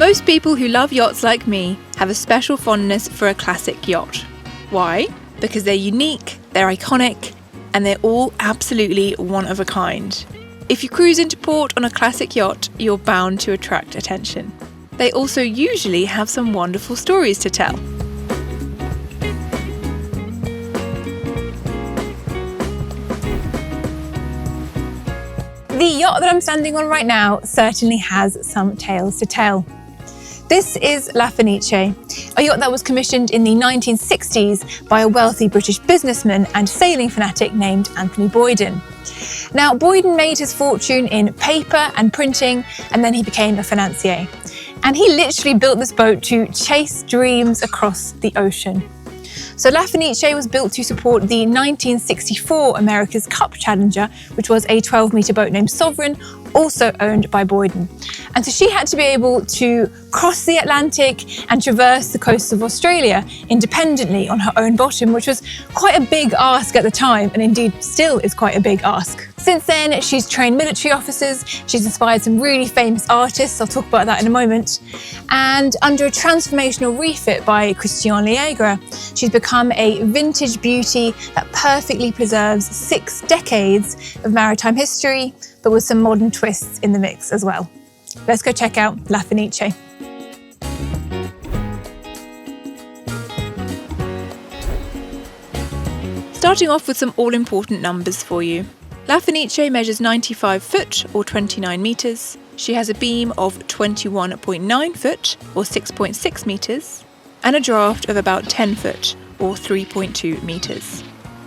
Most people who love yachts like me have a special fondness for a classic yacht. Why? Because they're unique, they're iconic, and they're all absolutely one of a kind. If you cruise into port on a classic yacht, you're bound to attract attention. They also usually have some wonderful stories to tell. The yacht that I'm standing on right now certainly has some tales to tell. This is Lafeniche, a yacht that was commissioned in the 1960s by a wealthy British businessman and sailing fanatic named Anthony Boyden. Now, Boyden made his fortune in paper and printing, and then he became a financier. And he literally built this boat to chase dreams across the ocean. So Lafeniche was built to support the 1964 America's Cup Challenger, which was a 12-metre boat named Sovereign, also owned by Boyden. And so she had to be able to cross the Atlantic and traverse the coasts of Australia independently on her own bottom, which was quite a big ask at the time, and indeed still is quite a big ask. Since then, she's trained military officers, she's inspired some really famous artists, I'll talk about that in a moment, and under a transformational refit by Christian Liegre, she's become a vintage beauty that perfectly preserves 6 decades of maritime history, but with some modern twists in the mix as well. Let's go check out Lafeniche. Starting off with some all-important numbers for you. Lafeniche measures 95 foot or 29 metres. She has a beam of 21.9 foot or 6.6 metres and a draft of about 10 foot or 3.2 metres.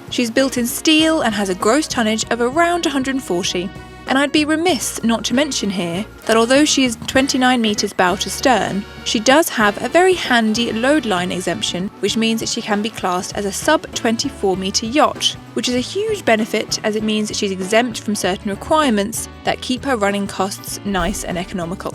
She's built in steel and has a gross tonnage of around 140. And I'd be remiss not to mention here that although she is 29 metres bow to stern, she does have a very handy load line exemption, which means that she can be classed as a sub-24 metre yacht, which is a huge benefit as it means that she's exempt from certain requirements that keep her running costs nice and economical.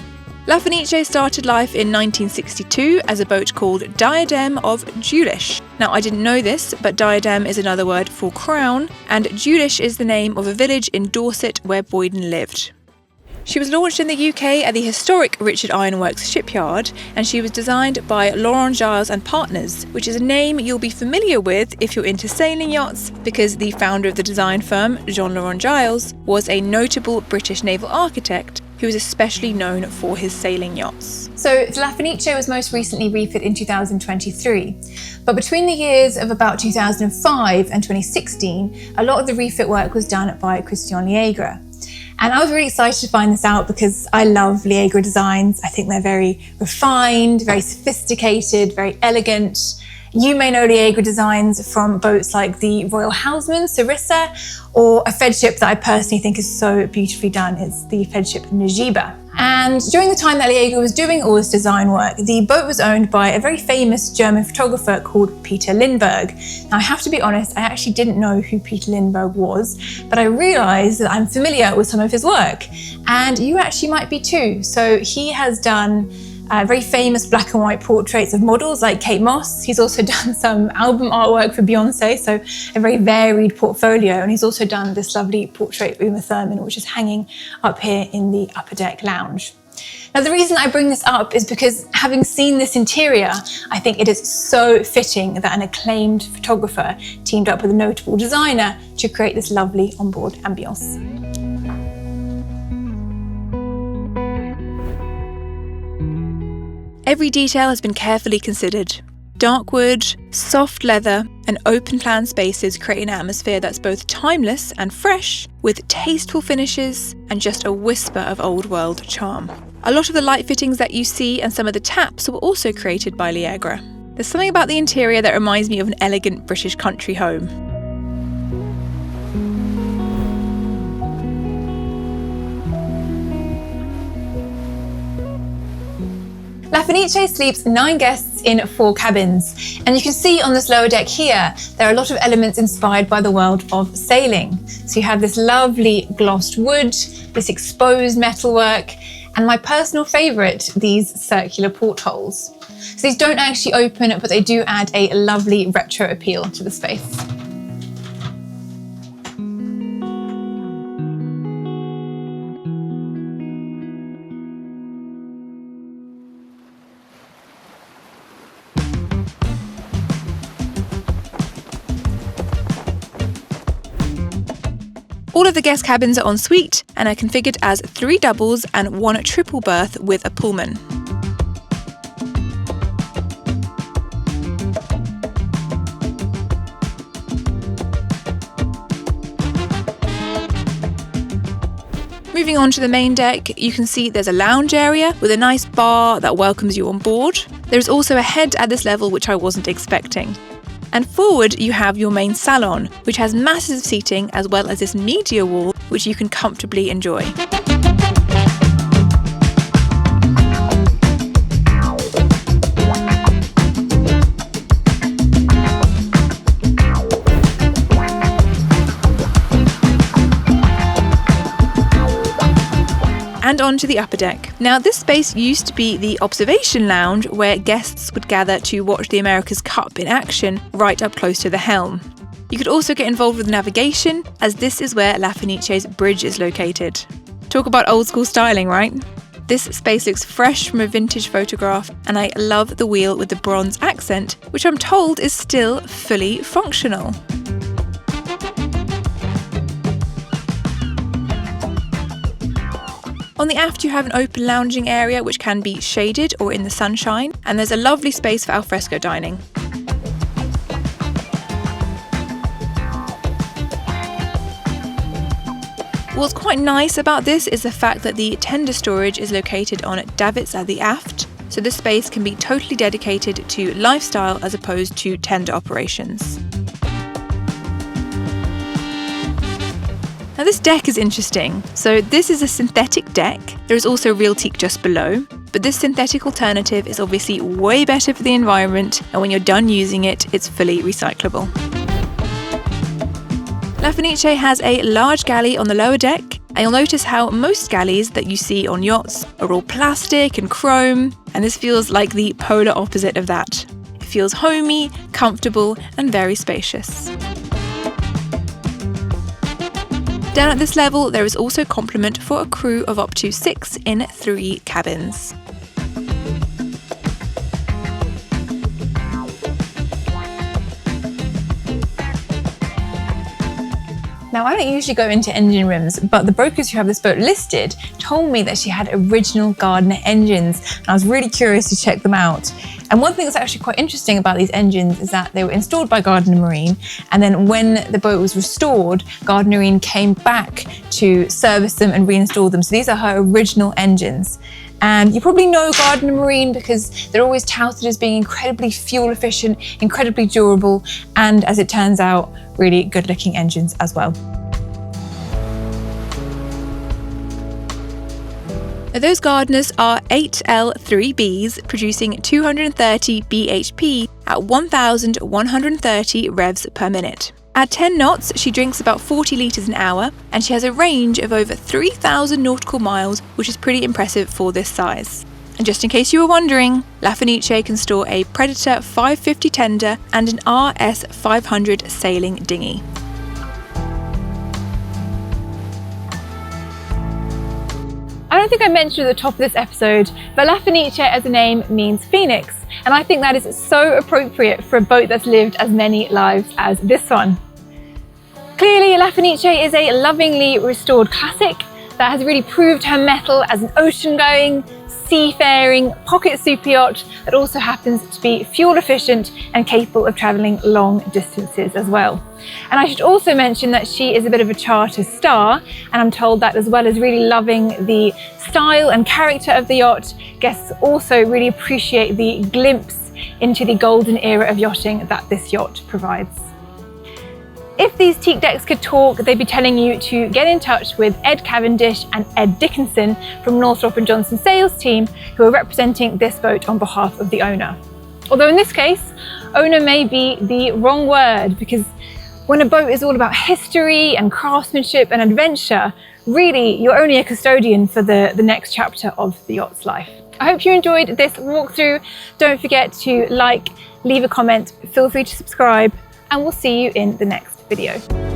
Lafeniche started life in 1962 as a boat called Diadem of Dulwich. Now, I didn't know this, but diadem is another word for crown, and Dulwich is the name of a village in Dorset where Boyden lived. She was launched in the UK at the historic Richard Ironworks shipyard, and she was designed by Laurent Giles and Partners, which is a name you'll be familiar with if you're into sailing yachts, because the founder of the design firm, Jean-Laurent Giles, was a notable British naval architect who is especially known for his sailing yachts. So Lafeniche was most recently refit in 2023, but between the years of about 2005 and 2016, a lot of the refit work was done by Christian Liegre. And I was really excited to find this out because I love Liegre designs. I think they're very refined, very sophisticated, very elegant. You may know Liegre designs from boats like the Royal Houseman, Sarissa, or a Fed ship that I personally think is so beautifully done. It's the Fed ship Najiba. And during the time that Liegre was doing all this design work, the boat was owned by a very famous German photographer called Peter Lindbergh. Now, I have to be honest, I actually didn't know who Peter Lindbergh was, but I realized that I'm familiar with some of his work, and you actually might be too. So he has done very famous black and white portraits of models like Kate Moss. He's also done some album artwork for Beyonce, so a very varied portfolio. And he's also done this lovely portrait of Uma Thurman, which is hanging up here in the upper deck lounge. Now, the reason I bring this up is because having seen this interior, I think it is so fitting that an acclaimed photographer teamed up with a notable designer to create this lovely onboard ambience. Every detail has been carefully considered. Dark wood, soft leather, and open plan spaces create an atmosphere that's both timeless and fresh, with tasteful finishes and just a whisper of old world charm. A lot of the light fittings that you see and some of the taps were also created by Liegre. There's something about the interior that reminds me of an elegant British country home. Lafeniche sleeps 9 guests in 4 cabins, and you can see on this lower deck here there are a lot of elements inspired by the world of sailing. So you have this lovely glossed wood, this exposed metalwork, and my personal favourite, these circular portholes. So these don't actually open, but they do add a lovely retro appeal to the space. All of the guest cabins are en suite and are configured as 3 doubles and 1 triple berth with a Pullman. Moving on to the main deck, you can see there's a lounge area with a nice bar that welcomes you on board. There's also a head at this level which I wasn't expecting. And forward you have your main salon, which has massive seating as well as this media wall which you can comfortably enjoy. And on to the upper deck. Now, this space used to be the observation lounge where guests would gather to watch the America's Cup in action right up close to the helm. You could also get involved with navigation, as this is where Lafeniche's bridge is located. Talk about old school styling, right? This space looks fresh from a vintage photograph, and I love the wheel with the bronze accent, which I'm told is still fully functional. On the aft you have an open lounging area which can be shaded or in the sunshine, and there's a lovely space for alfresco dining. What's quite nice about this is the fact that the tender storage is located on davits at the aft, so this space can be totally dedicated to lifestyle as opposed to tender operations. Now, this deck is interesting. So this is a synthetic deck. There is also real teak just below, but this synthetic alternative is obviously way better for the environment, and when you're done using it, it's fully recyclable. Lafeniche has a large galley on the lower deck, and you'll notice how most galleys that you see on yachts are all plastic and chrome, and this feels like the polar opposite of that. It feels homey, comfortable, and very spacious. Down at this level, there is also complement for a crew of up to 6 in 3 cabins. Now, I don't usually go into engine rooms, but the brokers who have this boat listed told me that she had original Gardner engines, and I was really curious to check them out. And one thing that's actually quite interesting about these engines is that they were installed by Gardner Marine, and then when the boat was restored, Gardner Marine came back to service them and reinstall them. So these are her original engines. And you probably know Gardner Marine because they're always touted as being incredibly fuel efficient, incredibly durable, and as it turns out, really good looking engines as well. Those Gardners are 8L3Bs producing 230 bhp at 1,130 revs per minute. At 10 knots, she drinks about 40 litres an hour, and she has a range of over 3,000 nautical miles, which is pretty impressive for this size. And just in case you were wondering, Lafeniche can store a Predator 550 tender and an RS 500 sailing dinghy. I don't think I mentioned at the top of this episode, but Lafeniche as a name means phoenix, and I think that is so appropriate for a boat that's lived as many lives as this one. Clearly, Lafeniche is a lovingly restored classic that has really proved her mettle as an ocean-going, seafaring, pocket super yacht that also happens to be fuel efficient and capable of travelling long distances as well. And I should also mention that she is a bit of a charter star, and I'm told that as well as really loving the style and character of the yacht, guests also really appreciate the glimpse into the golden era of yachting that this yacht provides. If these teak decks could talk, they'd be telling you to get in touch with Ed Cavendish and Ed Dickinson from Northrop & Johnson sales team, who are representing this boat on behalf of the owner. Although in this case, owner may be the wrong word, because when a boat is all about history and craftsmanship and adventure, really you're only a custodian for the next chapter of the yacht's life. I hope you enjoyed this walkthrough. Don't forget to like, leave a comment, feel free to subscribe, and we'll see you in the next video.